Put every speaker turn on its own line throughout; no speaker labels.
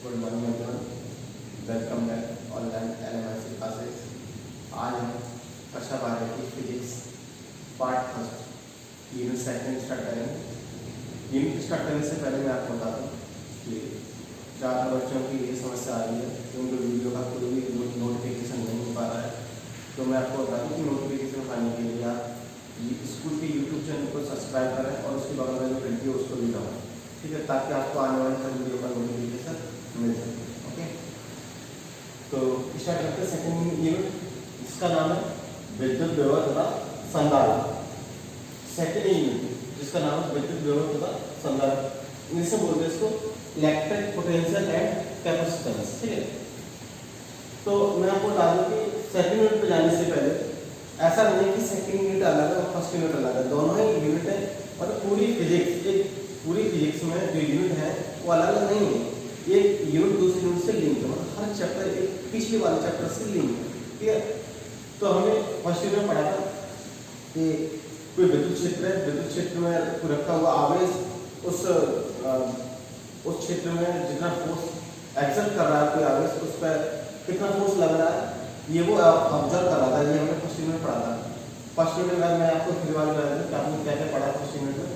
Good morning everyone, welcome back online LMIC classes. आज हम कक्षा 12 की physics part first unit second start करेंगे। यूनिट स्टार्ट करने से पहले मैं आपको बता दूँ कि ज़्यादातर बच्चों की ये समस्या आ रही है कि उनको वीडियो का कोई भी नोटिफिकेशन नहीं मिल पा रहा है। तो मैं आपको बता दूँ कि नोटिफिकेशन पाने के लिए आप स्कूल के यूट्यूब चैनल को सब्सक्राइब करें और उसके बगल में जो घंटी है उसको भी दबाएं, ठीक है, ताकि आपको आने वाले हर वीडियो का नोटिफिकेशन मिल सके। ओके, तो स्टार्ट करते हैं सेकंड यूनिट, जिसका नाम है विद्युत विभव तथा संधारण। सेकंड यूनिट जिसका नाम है विद्युत विभव तथा संधारण, इंग्लिश में बोलते हैं इसको इलेक्ट्रिक पोटेंशियल एंड कैपेसिटेंस। ठीक है, तो मैं आपको बता दूं कि सेकंड यूनिट पे जाने से पहले ऐसा नहीं है कि सेकंड यूनिट अलग है और फर्स्ट यूनिट अलग है, दोनों ही यूनिट है। और पूरी फिजिक्स में जो यूनिट है वो अलग अलग नहीं है, एक यूनिट दूसरे यूनिट से लिंक है, मतलब हर चैप्टर एक पिछले वाले चैप्टर से लिंक है। ठीक है, तो हमने फर्स्ट यूनिट में पढ़ा था कि कोई विद्युत क्षेत्र है, विद्युत क्षेत्र में कोई रखा हुआ आवेश उस क्षेत्र में जितना फोर्स एक्सर्ट कर रहा है कोई आवेश, उस पर कितना फोर्स लग रहा है ये वो ऑब्जर्व कर रहा था। ये हमने फर्स्ट यूनिट में पढ़ा था। फर्स्ट यूनिट में मैं आपको फिर बार बता दूं कि आपने क्या क्या पढ़ा फर्स्ट यूनिट में।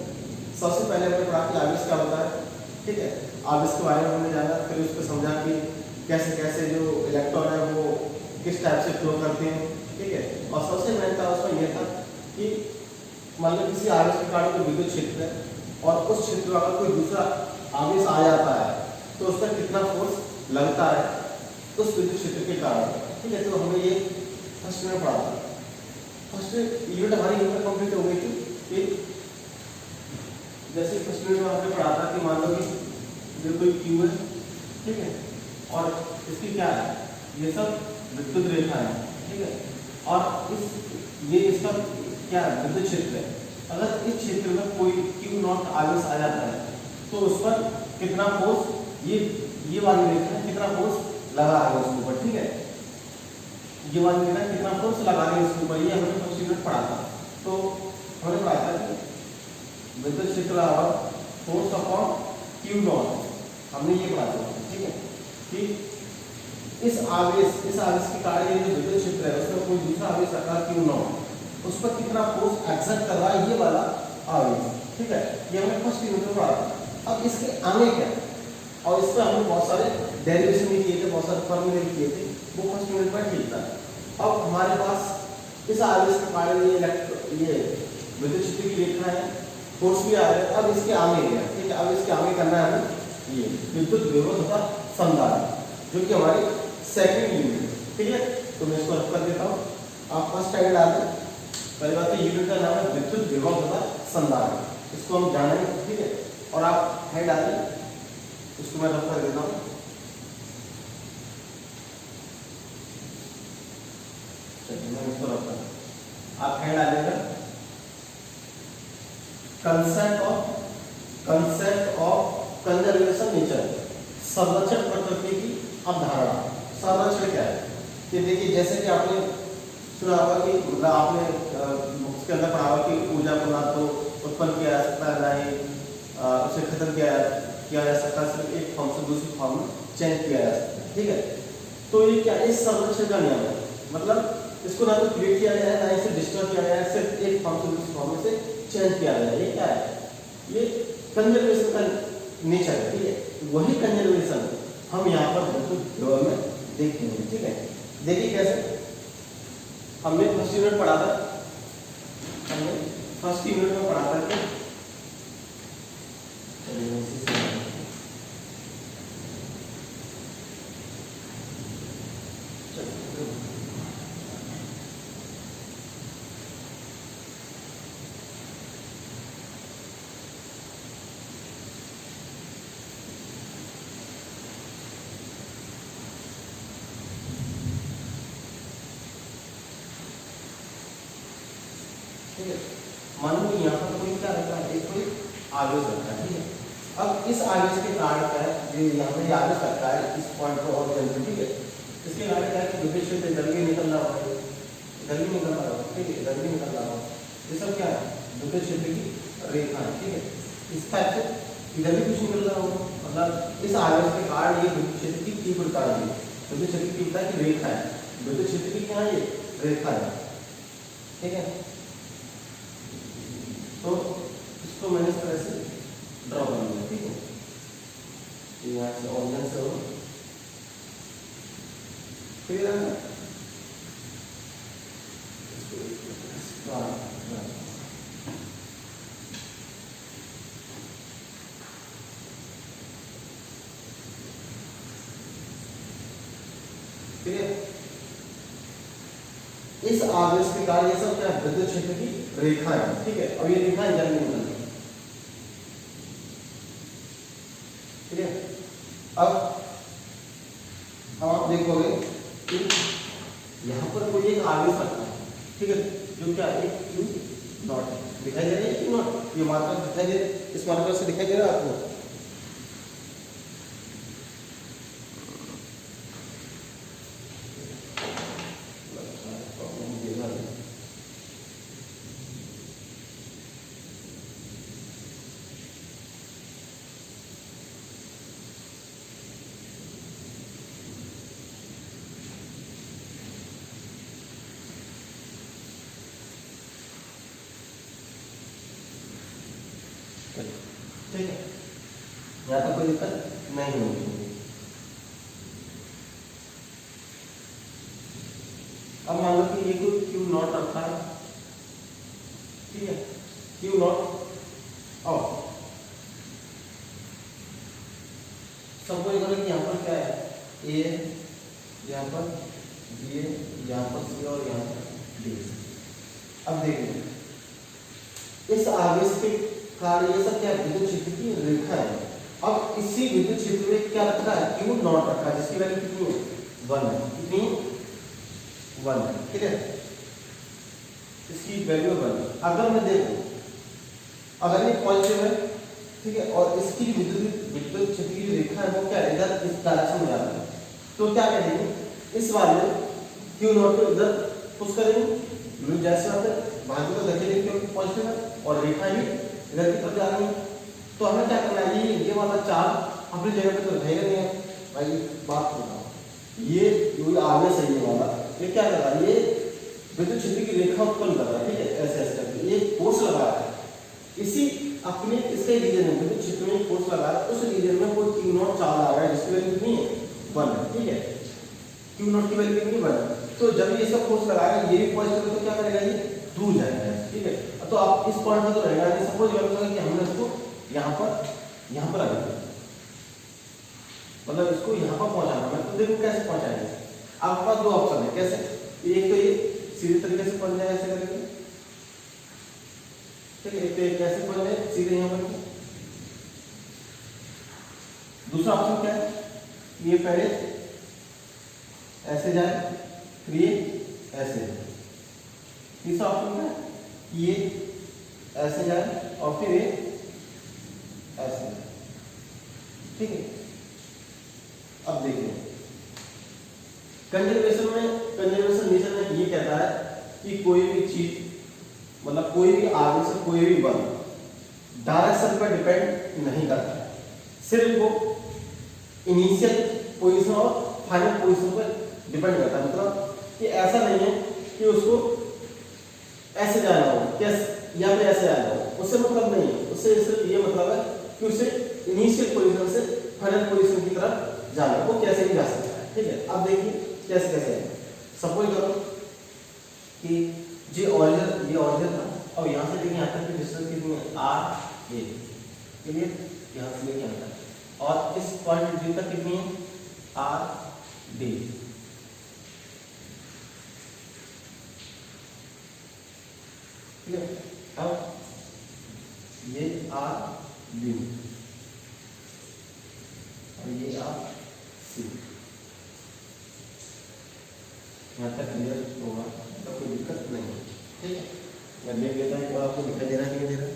सबसे पहले हमने पढ़ा कि आवेश क्या होता है, ठीक है, आवेश के बारे में हमने जाना, फिर उसको समझा कि कैसे कैसे जो इलेक्ट्रॉन है वो किस टाइप से फ्लो करते हैं। ठीक है, और सबसे मेन था उसमें यह था कि मान लो किसी आवेश के कारण कोई विद्युत क्षेत्र है और उस क्षेत्र में अगर कोई दूसरा आवेश आ जाता है तो उस पर कितना फोर्स लगता है उस विद्युत क्षेत्र के कारण। ठीक है, तो हमें ये फर्स्ट में पढ़ा था। फर्स्ट यूनिट हमारी यूनिट कंप्लीट हो गई थी। जैसे फर्स्ट यूनिट में हमने पढ़ा था कि मान लो कि ये कोई क्यू है, ठीक है, और इसकी क्या है, ये सब विद्युत रेखा है। ठीक है, और ये इसका क्या है, विद्युत क्षेत्र है। अगर इस क्षेत्र में कोई क्यू नॉट आवेश आ जाता है तो उस पर कितना फोर्स, ये वाली रेखा कितना फोर्स लगा है उसके ऊपर। ठीक है, ये वाली रेखा कितना फोर्स लगा रही है उसके ऊपर, ये हमने फर्स्ट यूनिट पढ़ा था। तो हमने पढ़ा था कि विद्युत क्षेत्र और फोर्स अपॉन क्यू नॉट, हमने ये पढ़ा था। ठीक है, कि इस आवेश के कारण ये जो विद्युत क्षेत्र है उसमें कोई दूसरा आवेश रखा क्यू नॉट, उस पर कितना फोर्स एक्सर्ट कर रहा है ये वाला आवेश। ठीक है, ये हमने फर्स्ट यूनिट में पढ़ा था। अब इसके आगे क्या, और इस पर हमने बहुत सारे डेरिवेशन भी किए थे, बहुत सारे फॉर्मूले भी किए थे, वो फर्स्ट यूनिट में ठीक था। अब हमारे पास इस आवेश के कारण ये विद्युत क्षेत्र की रेखा है, फोर्स भी आ रहा है। अब इसके आगे गया, ठीक है, अब इसके आगे करना है हमें ये विद्युत विभव तथा संधारण, जो कि हमारी सेकंड यूनिट है। ठीक है, तो मैं इसको रख कर देता हूँ, आप फर्स्ट टाइम डाल दें। पहली बात तो यूनिट का नाम है विद्युत विभव तथा संधारण, इसको हम जानेंगे। ठीक है, और आप हेड डालें, इसको मैं रख कर देता हूँ। चलिए मैं इसको रखता हूँ, आप हेड डालेगा कंसेप्ट ऑफ कंजर्वेशन नेचर, संरक्षण प्रकृति की अवधारणा। संरक्षण क्या है कि देखिए, जैसे कि आपने सुना होगा कि मतलब आपने बुक्स के अंदर पढ़ा होगा कि ऊर्जा को ना तो उत्पन्न किया जा सकता है, ना ही उसे खत्म किया जा सकता है, सिर्फ एक फॉर्म से दूसरी फॉर्म में चेंज किया जा सकता है। ठीक है, तो ये क्या, इस संरक्षण का नियम है, मतलब इसको ना तो क्रिएट किया जाए ना इसे डिस्ट्रॉय किया जाए, सिर्फ एक फॉर्म से दूसरी फॉर्म में से चेंज किया जाए। ये क्या है, ये कंजर्वेशन का नेचर है। ठीक है, वही कंजर्वेशन हम यहाँ पर विद्युत विभव में देखेंगे। ठीक है, देखिए कैसे, हमने फर्स्ट यूनिट पढ़ा था कि ठीक है, मान लो यहाँ पर कोई क्या रहता है, एक कोई आवेश रहता है। ठीक है, अब इस आवेश के कारण क्या है, जो यहाँ पे आवेश रखा है इस पॉइंट पर और ठीक है, इसके कारण क्या है कि विद्युत क्षेत्र इधर भी निकल रहा होगा, इधर भी निकल रहा होगा। ठीक है, इधर भी निकल रहा होगा, ये सब क्या है, विद्युत क्षेत्र की रेखा है। ठीक है, इस टाइप से इधर भी कुछ निकल रहा होगा, मतलब इस आवेश के कारण ये विद्युत क्षेत्र की तीव्रता है, विद्युत क्षेत्र की तीव्रता की रेखा है, विद्युत क्षेत्र की क्या है ये रेखा है, ठीक है। तो इसको मैंने इस तरह से ड्रॉ कर लिया, ठीक है। यहाँ से ऑर्गन से हो फिर इस आवेश के कारण ये सब क्या विद्युत क्षेत्र की रेखा है, ठीक है। अब ये रेखा जल्दी निकलती है, ठीक है। अब आप देखोगे कि यहाँ पर कोई एक आवेश रखा है, ठीक है, जो क्या एक Q डॉट दिखाई दे रहा है, Q नॉट, ये मार्कर दिखाई दे रहा है, इस मार्कर से दिखाई दे रहा है आपको। ठीक है, यहाँ तक कोई दिक्कत नहीं होगी। अब मान लो कि ये कोई Q नॉट रखा है, ठीक है, Q नॉट और सपोज करो कि यहाँ पर क्या है A, यहाँ पर B, यहाँ पर C और यहाँ पर D। अब देखिए इस आवेश के कारण ये सब क्या विद्युत क्षेत्र की रेखा है। अब इसी विद्युत क्षेत्र में क्या रखा है Q नॉट रखा है, जिसकी वैल्यू कितनी है 1 है, कितनी 1 है, ठीक है, इसकी वैल्यू 1 है। अगर मैं देखूं अगर ये पॉजिटिव है, ठीक है, और इसकी विद्युत क्षेत्र की रेखा है वो क्या है इधर इस डायरेक्शन में जा रहा है, तो क्या करेंगे इस वाले Q नॉट को इधर पुश करेंगे, जैसे आते भाग को धकेलेंगे क्योंकि पॉजिटिव है और रेखा भी इधर की तरफ जा रही है। तो हमें क्या करना है, ये वाला चार्ज अपनी जगह पे तो रहेगा नहीं है भाई, बात बताओ, ये जो आवेश है ये वाला, ये क्या कर रहा है, ये विद्युत क्षेत्र की रेखा उत्पन्न कर रहा है, ठीक है, ऐसे ऐसे करके ये फोर्स लगा रहा है इसी अपने इसके रीजन में, विद्युत क्षेत्र में फोर्स लगा रहा है, उस रीजन में कोई Q नॉट चार्ज आ रहा है जिसकी वैल्यू कितनी है 1 है, ठीक है, Q नॉट की वैल्यू कितनी 1 है। तो जब ये सब फोर्स लगाएगा ये भी पॉजिटिव है तो क्या करेगा ये दूर जाएगा, ठीक है। तो आप इस पॉइंट पर तो रहेगा नहीं, सपोज करेंगे कि हमने इसको यहाँ पर रख दिया, मतलब इसको यहाँ पर पहुंचाना है, तो देखो कैसे पहुंचाएंगे। आपके पास दो ऑप्शन है, कैसे, एक तो ये सीधे तरीके से पहुंच जाए ऐसे करेंगे, ठीक है, एक तो ये कैसे पहुंच जाए सीधे यहाँ पर। दूसरा ऑप्शन क्या है, ये पहले ऐसे जाए फिर ये ऐसे। तीसरा ऑप्शन क्या है, ये ऐसे जाए और फिर ये ऐसे, ठीक है। अब देखिए कंजर्वेशन नेचर में ये कहता है कि कोई भी चीज मतलब कोई भी आवेश से कोई भी बल डायरेक्शन पर डिपेंड नहीं करता है, सिर्फ वो इनिशियल पोजीशन और फाइनल पोजीशन पर डिपेंड करता है। मतलब कि ऐसा नहीं है कि उसको ऐसे जाना हो कैसे या फिर ऐसे जाना हो, उससे मतलब नहीं है, उससे सिर्फ ये मतलब है कि उसे इनिशियल पोजीशन से फाइनल पोजीशन की तरफ जाना, वो कैसे भी जा सकता है, ठीक है। अब देखिए कैसे कैसे है, सपोज करो कि ये ऑरिजिन था और यहाँ से देखिए यहाँ तक की डिस्टेंस कितनी है R A, क्लियर, यहाँ से लेके यहाँ तक, और इस पॉइंट D तक कितनी है R D, ठीक है। अब ये R B और ये R C, यहाँ तक क्लियर होगा तो कोई दिक्कत नहीं है, ठीक है। मैं देख लेता हूँ आपको दिखाई दे रहा है कि नहीं दे रहा,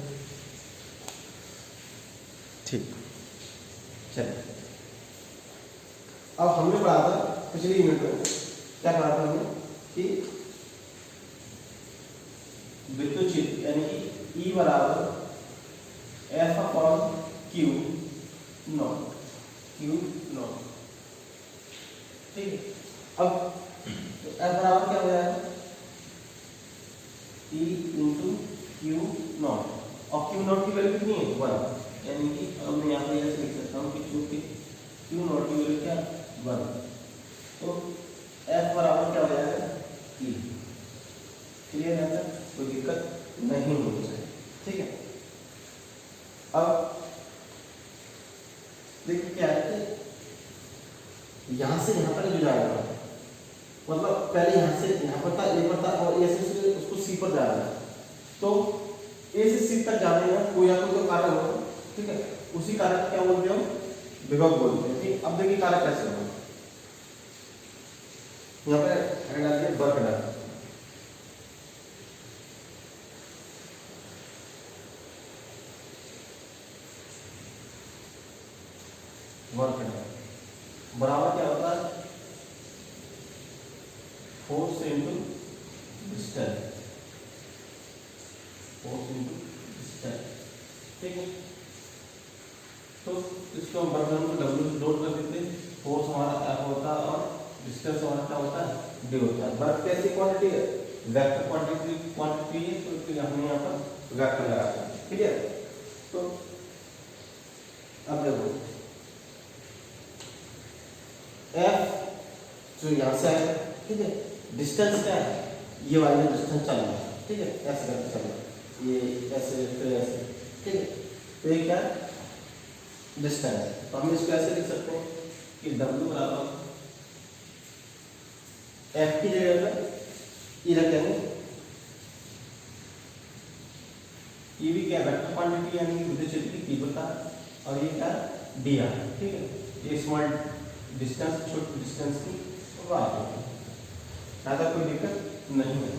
ठीक। चलिए अब हमने पढ़ा था पिछली यूनिट में, क्या पढ़ा था हमने कि विद्युत क्षेत्र यानी कि E बराबर F upon Q not, Q not. ठीक है, अब F बराबर क्या हो जाएगा, E इंटू क्यू नॉट, और क्यू नॉट की वैल्यू कितनी है 1, यानी कि अब मैं यहाँ पे ऐसे लिख सकता हूँ कि चूंकि क्यू नॉट की वैल्यू क्या 1, तो F बराबर क्या हो जाएगा E। क्लियर है सर, कोई दिक्कत नहीं होनी चाहिए। ठीक है, अब देखिए क्या है, यहाँ से यहाँ तक जो जाएगा, मतलब पहले यहाँ से यहाँ पर था, ए पर था, और ए से उसको सी पर जा रहा है, तो ए से सी तक जाने में कोई ना कोई तो कार्य होगा। ठीक है, उसी कार्य को क्या बोलते हैं, विभव बोलते हैं। ठीक, अब देखिए कार्य कैसे होगा, यहाँ पे डाल दिया वर्क डन, वर्क डन बराबर क्या होता है, force into distance, force into distance. ठीक है, तो इसको हम वर्क डन को W से लोड कर देते हैं, फोर्स हमारा F होता है और डिस्टेंस हमारा क्या होता है, D होता है। वर्क कैसी क्वांटिटी है, वेक्टर क्वांटिटी है, तो इसलिए हमने यहाँ पर वेक्टर लगाया। क्लियर, तो अब देखो F जो यहाँ से आया, ठीक है, डिस्टेंस क्या है, ये वाला डिस्टेंस चल रहा है। ठीक है, ऐसे करके चल रहा है, ये ऐसे फिर ऐसे। ठीक है, तो ये क्या डिस्टेंस, तो हम इसको ऐसे लिख सकते हैं कि W बराबर F की जगह पर E रखेंगे, ये भी क्या वेक्टर क्वांटिटी यानी कि विद्युत क्षेत्र की तीव्रता, और ये क्या dr। ठीक है, ये स्मॉल डिस्टेंस, छोटी डिस्टेंस की बात है, ज़्यादा कोई दिक्कत नहीं है।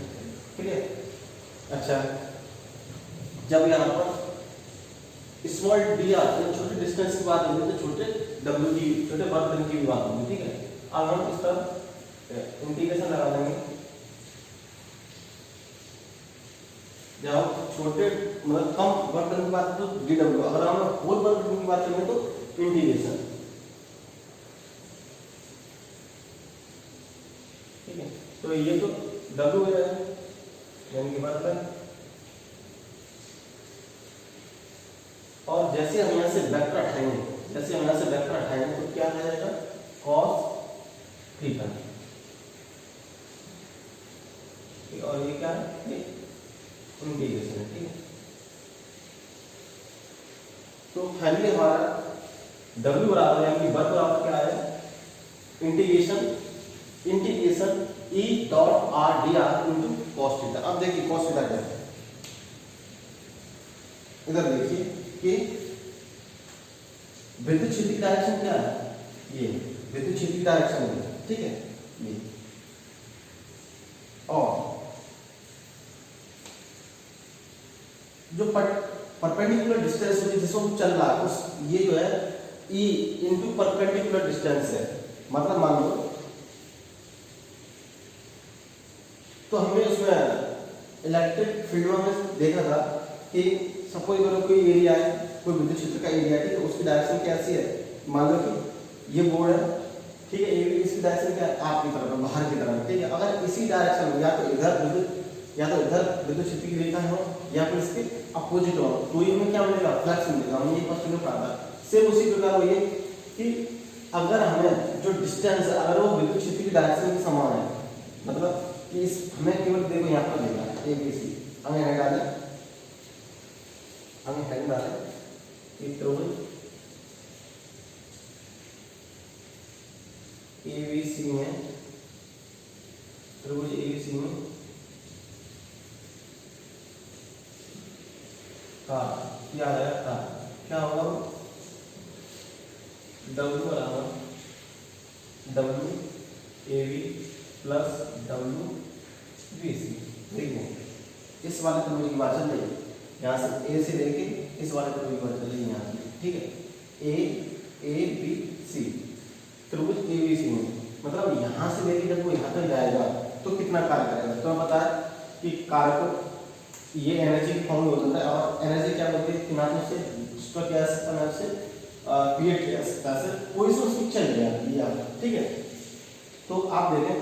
क्लियर, अच्छा, जब यहाँ पर स्मॉल dr छोटे डिस्टेंस की बात होगी, तो छोटे w की, छोटे वर्क डन की भी बात होगी। ठीक है, अब हम इस पर इंटीग्रेशन लगा देंगे, जब छोटे मतलब कम वर्क डन की बात तो dw, अगर हम होल वर्क डन की बात करें तो इंटीग्रेशन। ठीक है, तो ये तो W है, यानी कि वर्क डन, और जैसे हम यहाँ से वेक्टर हटाएंगे, जैसे हम यहाँ से वेक्टर हटाएंगे तो क्या आ जाएगा, cos थीटा, और ये क्या है, ये इंटीग्रेशन है। ठीक है, तो फाइनली हमारा W बराबर यानी कि वर्क बराबर क्या है, integration E dot R dr into cos theta. अब देखिए कॉस थीटा क्या है, इधर देखिए कि विद्युत क्षेत्र की डायरेक्शन क्या है, ये विद्युत क्षेत्र की डायरेक्शन है। ठीक है, ये और जो परपेंडिकुलर डिस्टेंस होती है जिसको चल रहा है, उस ये जो है E इंटू परपेंडिकुलर डिस्टेंस है। मतलब मान लो, तो हमने उसमें इलेक्ट्रिक फील्ड में देखा था कि सपोज करो कोई एरिया है, कोई विद्युत क्षेत्र का एरिया है, ठीक है, उसकी डायरेक्शन कैसी है, मान लो कि ये बोर्ड है, ठीक है, इसकी डायरेक्शन क्या है, आपकी तरफ, बाहर की तरफ। ठीक है, अगर इसी डायरेक्शन में या तो इधर विद्युत क्षेत्र की रेखा हो, या फिर इसके अपोजिट हो, तो ये हमें क्या मिलेगा, फ्लक्स मिलेगा। हमने ये फर्स्ट में पढ़ा था। सेम उसी प्रकार वो ये कि अगर हमें जो डिस्टेंस, अगर वो विद्युत क्षेत्र की डायरेक्शन के समान है, मतलब कि इस हमें केवल देखो यहाँ पर देगा ABC, हमें हेड डाले, हमें हेड डाले एक त्रिभुज ABC में, त्रिभुज ABC में का क्या आ रहा था, क्या होगा, W बराबर WAV प्लस WBC। देखिए इस वाले त्रिभुज की बात चल रही है, यहाँ से A से लेके इस वाले त्रिभुज की बात चल रही है यहाँ से। ठीक है, ABC त्रिभुज ABC में, मतलब यहाँ से लेके जब वो यहाँ तक जाएगा तो कितना कार्य करेगा। तो मैं बताया कि कार्य को ये एनर्जी की फॉर्म में होता है, और एनर्जी क्या बोलते हैं कि ना तो उससे उसका क्या सकता है, उससे क्रिएट किया कैसे पोजीशन स्विच चल गया दिया, ठीक है। तो आप देखें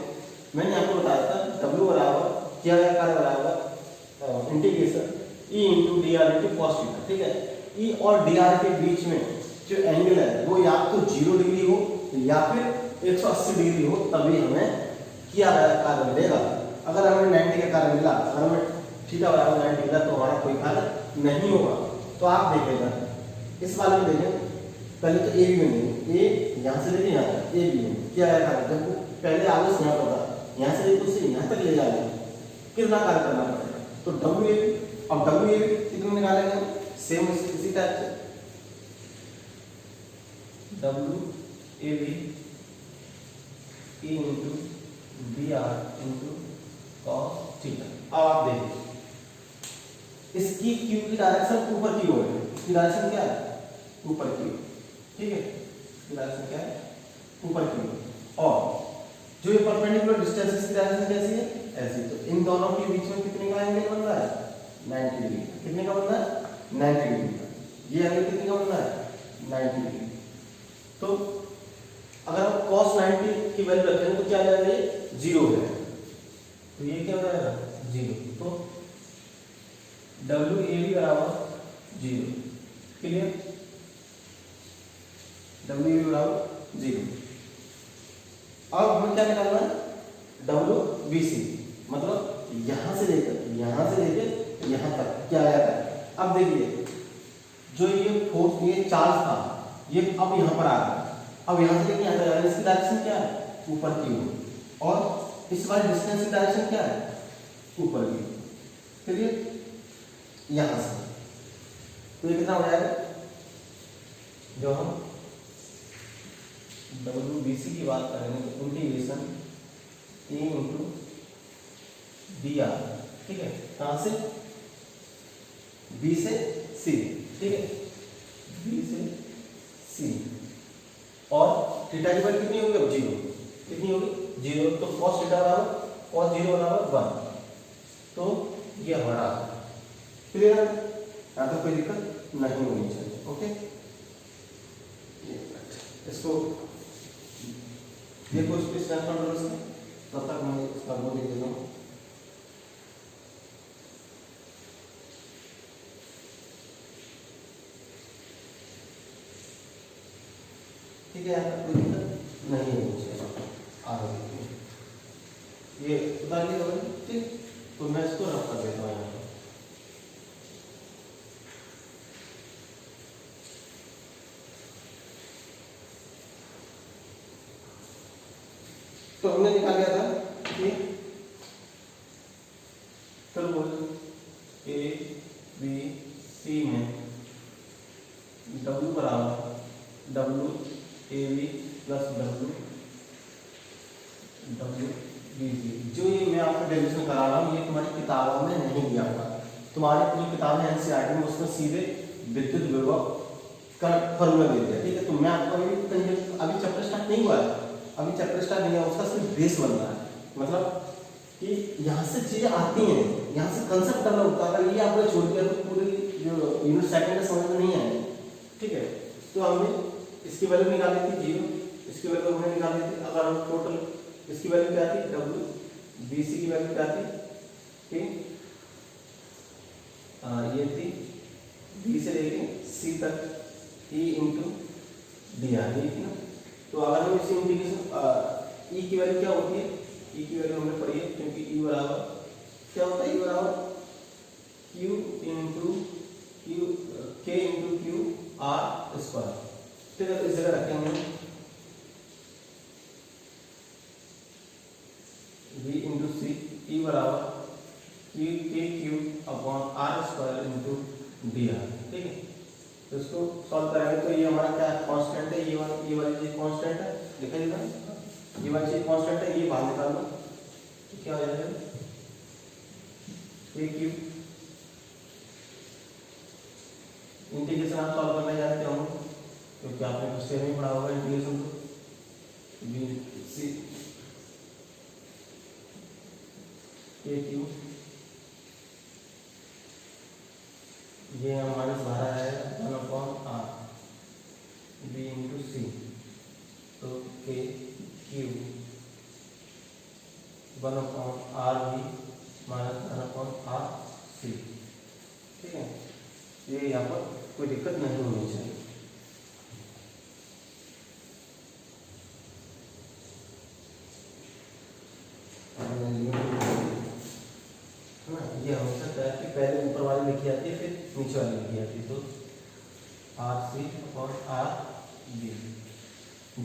मैंने आपको बताया था W बराबर क्या है, कार्य बराबर integration E into D R into cos theta, ठीक है। E और डी आर के बीच में जो एंगल है वो या तो 0 डिग्री हो या फिर 180 डिग्री हो, तभी हमें किया गया कार्य मिलेगा। अगर हमें 90 का कार्य मिला, अगर हमें थीटा बराबर 90 मिला तो हमारा कोई कार्य नहीं होगा। तो आप देखेगा इस वाले में देखें, पहले तो ए बी में ए यहाँ से लेके यहाँ तक ए बी में क्या है कार्य, जब पहले आगे से यहाँ पर था, यहाँ से लेकर उसे यहाँ तक ले जाएगा, कितना कार्य करना पड़ेगा। तो डब्ल्यू ए बी, अब डब्ल्यू ए बी कितने निकालेंगे, सेम इसी टाइप से W A B E into D R into cos theta. अब आप देखिए इसकी क्यू की डायरेक्शन ऊपर की ओर है, इसकी डायरेक्शन क्या है, ऊपर की ओर, ठीक है। इसकी डायरेक्शन क्या है, ऊपर की ओर। और जो ये परपेंडिकुलर डिस्टेंस इसकी डायरेक्शन कैसी है, ऐसी। तो इन दोनों के बीच में कितने का एंगल बन रहा है, 90 डिग्री। कितने का बन रहा है, 90 डिग्री का। ये एंगल कितने का बन रहा है, 90 डिग्री। तो अगर हम cos 90 की वैल्यू रखते हैं तो क्या आ जाएगा, ये 0 हो जाएगा। तो ये क्या हो जाएगा, 0। तो डब्ल्यू ए बी बराबर 0, क्लियर। डब्ल्यू ए बी बराबर 0। अब हमें क्या निकालना है, डब्ल्यू बी सी, मतलब यहां से लेकर यहां तक क्या आया है। अब देखिए जो ये फोर्स, ये चार्ज था, ये अब यहाँ पर आ रहा है। अब यहाँ से लेके यहाँ तक आ रहा है, इसकी डायरेक्शन क्या है, ऊपर की ओर। और इस वाले डिस्टेंस की डायरेक्शन क्या है, ऊपर की ओर, क्लियर। यहाँ से तो ये कितना हो जाएगा, जो हम डब्ल्यू बी सी की बात करेंगे तो इंटीग्रेशन ए इंटू डी आर, ठीक है। कहाँ से, बी से सी, ठीक है, बी से सी। और थीटा की वैल्यू कितनी होगी, अब 0, कितनी होगी, 0। तो cos थीटा बराबर cos 0 बराबर 1। तो ये हमारा क्लियर है, यहाँ तक कोई दिक्कत नहीं होनी चाहिए, ओके। इसको देखो, इसको स्टैंड कंट्रोल से, तब तक मैं इसका वो देख देता हूँ। ठीक है, यहाँ तक कोई दिक्कत नहीं होनी चाहिए। आगे देखिए, ये उतार लिया होगा, ठीक। तो मैं इसको रख कर देता हूँ यहाँ पर। तो हमने निकाल लिया था कि त्रिभुज ए बी सी में डब्ल्यू बराबर W A B plus W B C. जो ये मैं आपको डेरिवेशन करा रहा हूँ, ये तुम्हारी किताबों में नहीं दिया हुआ। तुम्हारी जो किताब है एनसीईआरटी में, उसमें सीधे विद्युत विभव का फॉर्मूला दे दिया, ठीक है। तो मैं आपको अभी चैप्टर स्टार्ट नहीं हुआ है, अभी चैप्टर स्टार्ट नहीं है, उसका सिर्फ बेस बन रहा है। मतलब कि यहाँ से चीजें आती हैं, यहाँ से कंसेप्ट करना होता है। अगर ये आपने छोड़ दिया तो पूरी जो यूनिट सेकंड समझ में नहीं आएगी, ठीक है। तो हमने इसकी वैल्यू निकाली थी 0, इसकी वैल्यू हमने निकाली थी। अगर हम टोटल इसकी वैल्यू क्या थी, डब्ल्यू बी सी की वैल्यू क्या थी, ठीक, ये थी बी से लेके सी तक ई इंटू डी आर, ठीक है ना। तो अगर हम इसी इंटीग्रेशन ई की वैल्यू क्या होती है, ई की वैल्यू हमने पढ़ी है, क्योंकि ई बराबर क्या होता है, ई बराबर क्यू इंटू क्यू के इंटू क्यू आर स्क्वायर, ठीक है। तो इस जगह रखेंगे v इंटू सी, ई बराबर Q K Q upon R square into D R, ठीक है। तो इसको सॉल्व करेंगे तो ये हमारा क्या कांस्टेंट है, ये वाली चीज कांस्टेंट है, दिखाई देगा, ये वाली चीज कांस्टेंट है, ये बाहर निकाल दो तो क्या हो जाएगा, ए क्यू। इंटीग्रेशन आप सॉल्व करने जानते हो क्योंकि आपने फर्स्ट ईयर में पढ़ा होगा इंटीग्रेशन को, बी सी ए क्यू, ये माइनस बाहर आएगा 1/r, दिक्कत नहीं होनी चाहिए। ये हो सकता है कि पहले ऊपर वाली लिखी जाती है फिर नीचे वाली लिखी जाती है, तो आर सी और आर बी।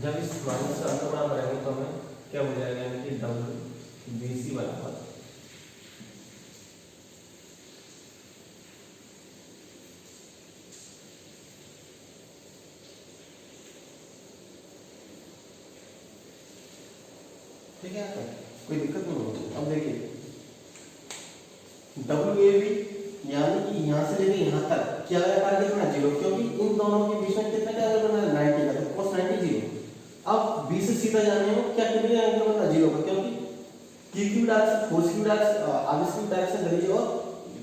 जब इस माइनस का अंतर बराबर रहेंगे तो हमें क्या हो जाएगा, यानी कि डब्ल्यू बी सी बराबर ठीक है, कोई दिक्कत नहीं होगी। अब देखिए डब्ल्यू ए बी यानी कि यहाँ से लेके यहाँ तक क्या आकार कितना 0, क्योंकि इन दोनों के बीच में कितना क्या एंगल बना है 90 का, तो cos 90 0। अब बी से सीधा जाने में क्या कितने एंगल बना 0 का, क्योंकि की की डायरेक्शन फोर्स की डायरेक्शन आवेश की डायरेक्शन धरी है और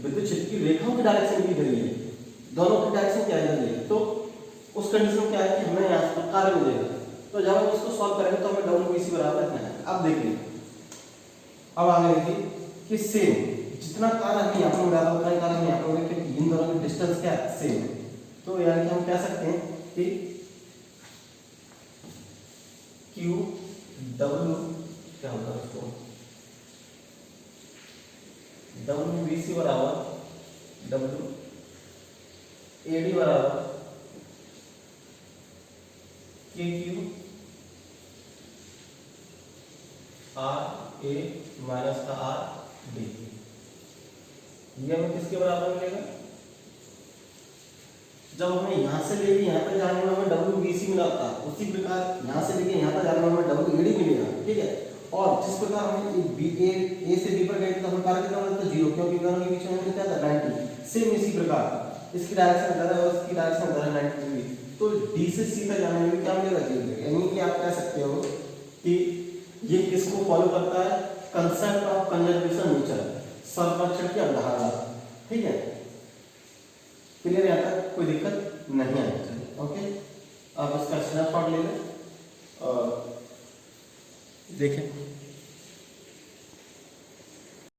विद्युत क्षेत्र की रेखाओं की डायरेक्शन भी धरी है, दोनों की डायरेक्शन क्या है, तो उस कंडीशन में क्या है कि हमें यहाँ पर कार्य मिलेगा। तो जब हम इसको सॉल्व करेंगे तो हमें डब्ल्यू बी सी बराबर रखना है। अब देखिए अब आगे देखिए कि सेम जितना कार्य हमें यहाँ पर मिला था उतना कार्य हमें यहाँ पर, क्योंकि इन दोनों की डिस्टेंस क्या है सेम है, तो यानी कि हम कह सकते हैं कि क्यू डब्ल्यू क्या होगा उसको डब्ल्यू बी सी बराबर डब्ल्यू ए डी बराबर के क्यू आर ए माइनस का आर डी। ये हमें किसके बराबर मिलेगा, जब हमें यहाँ से लेके यहाँ पर जाने में हमें डब्ल्यू बी सी मिला था, उसी प्रकार यहाँ से लेके यहाँ पर जाने में हमें डब्ल्यू ए डी मिलेगा। ठीक है, और जिस प्रकार हमें बी ए से बी पर गए थे तो हमें कार्य कितना मिलता 0, क्योंकि दोनों के बीच में क्या था 90। सेम इसी प्रकार इसकी डायरेक्शन अंदर है और इसकी डायरेक्शन अंदर है 90 डिग्री, तो डी से सी तक जाने में क्या मिलेगा 0। यानी कि आप कह सकते हो कि ये किसको फॉलो करता है, कंसेप्ट ऑफ कंजर्वेशन नेचर, संरक्षण की अवधारणा। ठीक है, क्लियर, यहाँ तक कोई दिक्कत नहीं आनी चाहिए। ओके, अब इसका स्नैपशॉट ले लें और देखें।